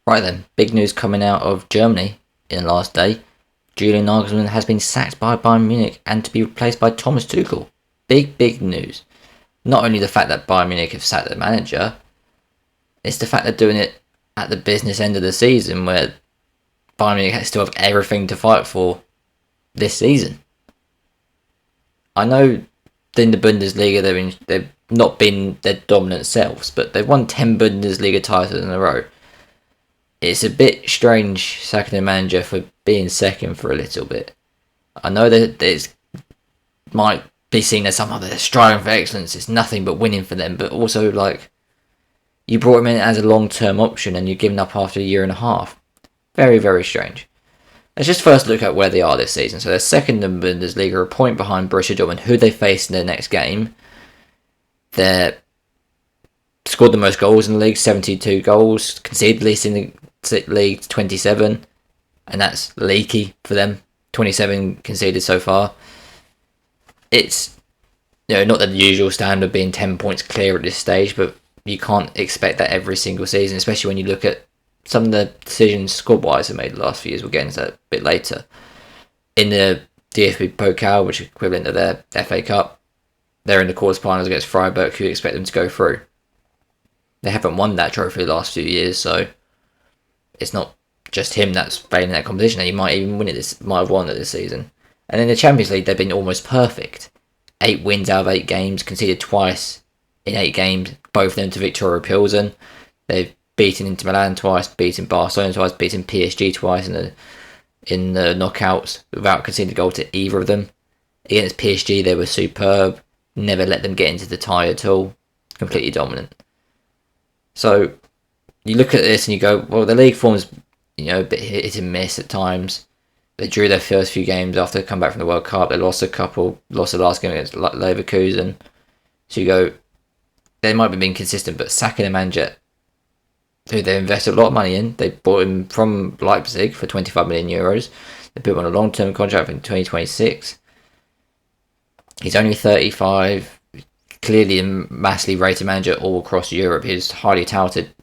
Right then, big news coming out of Germany in the last day. Julian Nagelsmann has been sacked by Bayern Munich and to be replaced by Thomas Tuchel. Big news. Not only the fact that Bayern Munich have sacked the manager, it's the fact they're doing it at the business end of the season where Bayern Munich still have everything to fight for this season. I know in the Bundesliga they've not been their dominant selves, but they've won 10 Bundesliga titles in a row. It's a bit strange sacking the manager for being second for a little bit. I know that it might be seen as somehow they're striving for excellence. It's nothing but winning for them, but also you brought him in as a long-term option and you're giving up after a year and a half. Very strange. Let's just first look at where they are this season. So they're second in Bundesliga, a point behind Borussia Dortmund, who they face in their next game. They're scored the most goals in the league, 72 goals, conceded least in the league, 27, and that's leaky for them. 27 conceded so far. It's not the usual standard being 10 points clear at this stage, but you can't expect that every single season, especially when you look at some of the decisions squad-wise have made the last few years. We'll get into that a bit later. In the DFB Pokal, which is equivalent to their FA Cup, they're in the quarterfinals against Freiburg, who expect them to go through. They haven't won that trophy the last few years, so it's not just him that's failing that competition. He might even win it. Might have won it this season. And in the Champions League, they've been almost perfect. 8 wins out of 8 games, conceded twice in 8 games, both of them to Victoria Pilsen. They've beaten Inter Milan twice, beaten Barcelona twice, beaten PSG twice in the knockouts without conceding a goal to either of them. Against PSG, they were superb. Never let them get into the tie at all. Completely dominant. So you look at this and you go, well, the league form's a bit hit and miss at times. They drew their first few games after they come back from the World Cup. They lost a couple, lost the last game against Leverkusen. So you go, they might be being consistent, but sacking a manager who they invested a lot of money in. They bought him from Leipzig for 25 million euros. They put him on a long-term contract in 2026. He's only 35, clearly a massively rated manager all across Europe. He was highly touted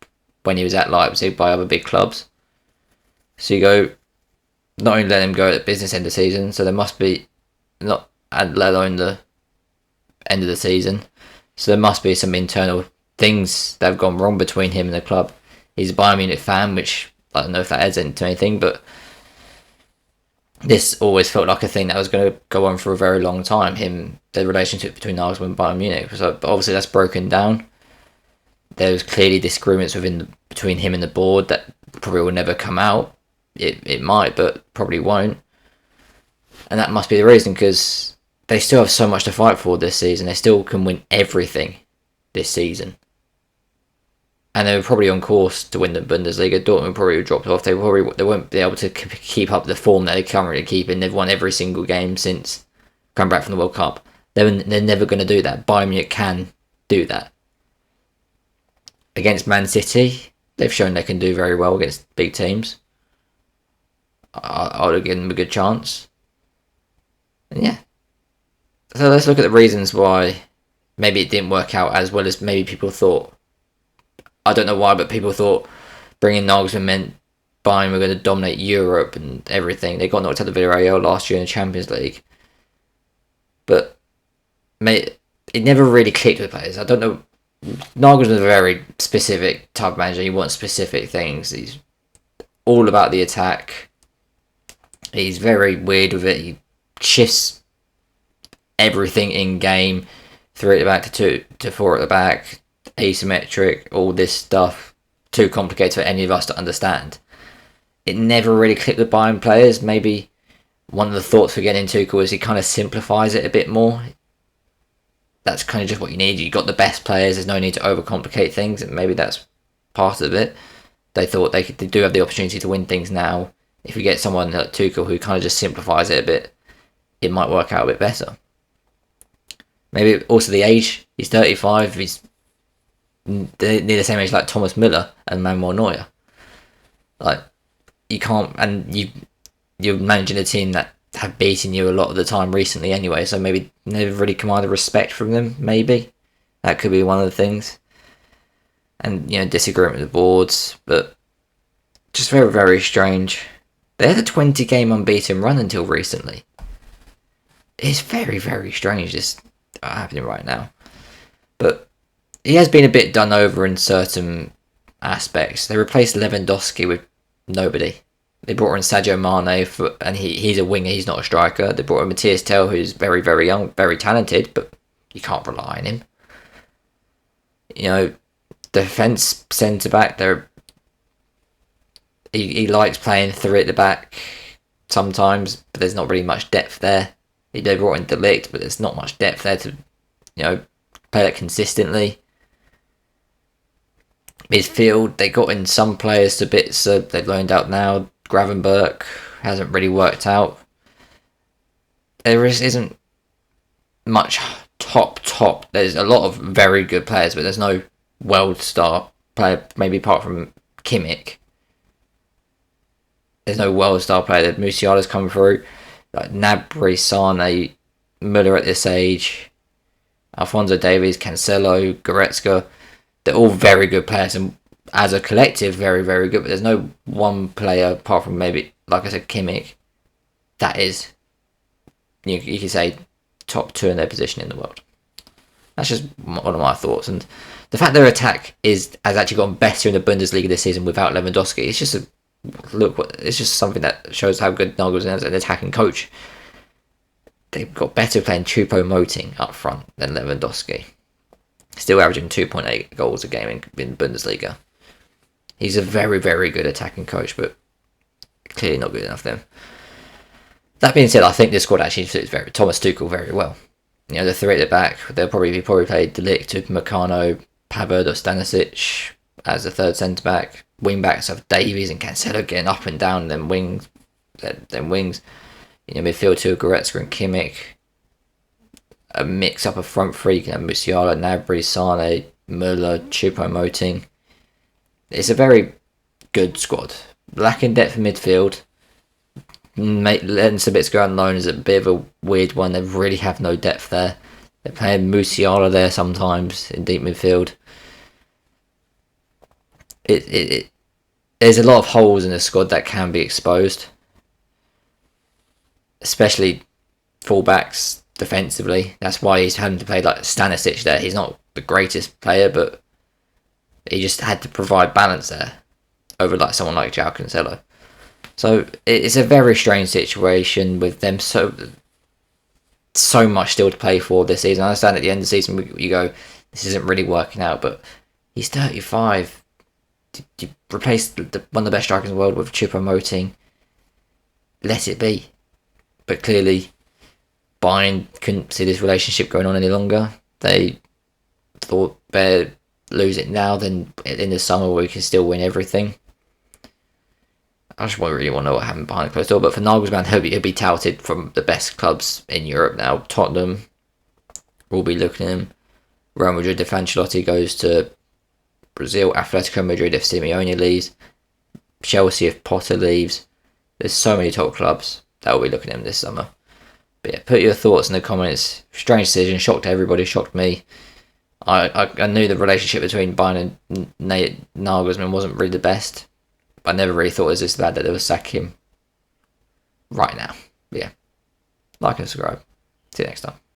when he was at Leipzig by other big clubs. So you go, not only let him go at the business end of the season, so there must be, not let alone the end of the season, so there must be some internal things that have gone wrong between him and the club. He's a Bayern Munich fan, which I don't know if that adds into anything, but this always felt like a thing that was going to go on for a very long time. The relationship between Nagelsmann and Bayern Munich. So, but obviously that's broken down. There's clearly disagreements between him and the board that probably will never come out. It might, but probably won't. And that must be the reason, because they still have so much to fight for this season. They still can win everything this season. And they were probably on course to win the Bundesliga. Dortmund probably dropped off. They won't be able to keep up the form that they currently keep, and they've won every single game since coming back from the World Cup. They're never going to do that. Bayern Munich can do that. Against Man City, they've shown they can do very well against big teams. I would have given them a good chance. And yeah. So let's look at the reasons why maybe it didn't work out as well as maybe people thought. I don't know why, but people thought bringing Nagelsmann meant Bayern were going to dominate Europe and everything. They got knocked out of Villarreal last year in the Champions League. But it never really clicked with players. I don't know. Nagelsmann's a very specific type of manager. He wants specific things. He's all about the attack. He's very weird with it. He shifts everything in game, 3 at the back to 4 at the back, asymmetric, all this stuff, too complicated for any of us to understand. It never really clicked with Bayern players. Maybe one of the thoughts for getting Tuchel is he kind of simplifies it a bit more. That's kind of just what you need. You got the best players. There's no need to overcomplicate things, and maybe that's part of it. They thought they do have the opportunity to win things now. If we get someone like Tuchel who kind of just simplifies it a bit, it might work out a bit better. Maybe also the age. He's 35. He's near the same age like Thomas Müller and Manuel Neuer. You can't, and you're managing a team that have beaten you a lot of the time recently anyway, so maybe never really commanded respect from them. Maybe that could be one of the things. And disagreement with the boards, but Just very, very strange. They had a 20-game unbeaten run until recently. It's very, very strange this happening right now. But he has been a bit done over in certain aspects. They replaced Lewandowski with nobody. They brought in Sadio Mane, and he's a winger, he's not a striker. They brought in Matthias Tell, who's very, very young, very talented, but you can't rely on him. You know, defence centre-back, he likes playing three at the back sometimes, but there's not really much depth there. They brought in De Ligt, but there's not much depth there to, play that consistently. Midfield, they got in some players to bits they've loaned out now. Gravenberch hasn't really worked out. There isn't much top. There's a lot of very good players, but there's no world star player, maybe apart from Kimmich. There's no world star player. Musiala's come through. Like Gnabry, Sane, Müller at this age, Alphonso Davies, Cancelo, Goretzka. They're all very good players, and as a collective, very, very good. But there's no one player, apart from maybe, like I said, Kimmich, that is, you could say, top 2 in their position in the world. That's just one of my thoughts. And the fact their attack has actually gotten better in the Bundesliga this season without Lewandowski, it's just something that shows how good Nagelsmann is as an attacking coach. They've got better playing Choupo-Moting up front than Lewandowski. Still averaging 2.8 goals a game in Bundesliga. He's a very, very good attacking coach, but clearly not good enough for them. That being said, I think this squad actually suits Thomas Tuchel very well. The three at the back, they'll probably play De Ligt, Upamecano, Pavard or Stanisic as the third centre-back. Wing-backs have Davies and Cancelo getting up and down, then wings. Midfield 2, Goretzka and Kimmich. A mix-up of front three, you can have Musiala, Gnabry, Sane, Müller, Choupo-Moting. It's a very good squad. Lacking depth in midfield. Letting Sabitzer go on loan is a bit of a weird one. They really have no depth there. They're playing Musiala there sometimes in deep midfield. There's a lot of holes in the squad that can be exposed, especially fullbacks defensively. That's why he's having to play like Stanisic there. He's not the greatest player, but he just had to provide balance there over like someone like João Cancelo. So it's a very strange situation with them so much still to play for this season. I understand at the end of the season you go, this isn't really working out, but he's 35. You replace one of the best strikers in the world with Choupo-Moting. Let it be. But clearly, Bayern couldn't see this relationship going on any longer. They thought better lose it now than in the summer where we can still win everything. I just really want to know what happened behind the closed door. But for Nagelsmann, he'll be touted from the best clubs in Europe now. Tottenham will be looking at him. Real Madrid, if Ancelotti goes to Brazil. Atletico Madrid if Simeone leaves. Chelsea if Potter leaves. There's so many top clubs that will be looking at him this summer. But yeah, put your thoughts in the comments. Strange decision, shocked everybody, shocked me. I knew the relationship between Bayern and Nagelsmann wasn't really the best. I never really thought it was this bad that they would sack him right now. But yeah, like and subscribe. See you next time.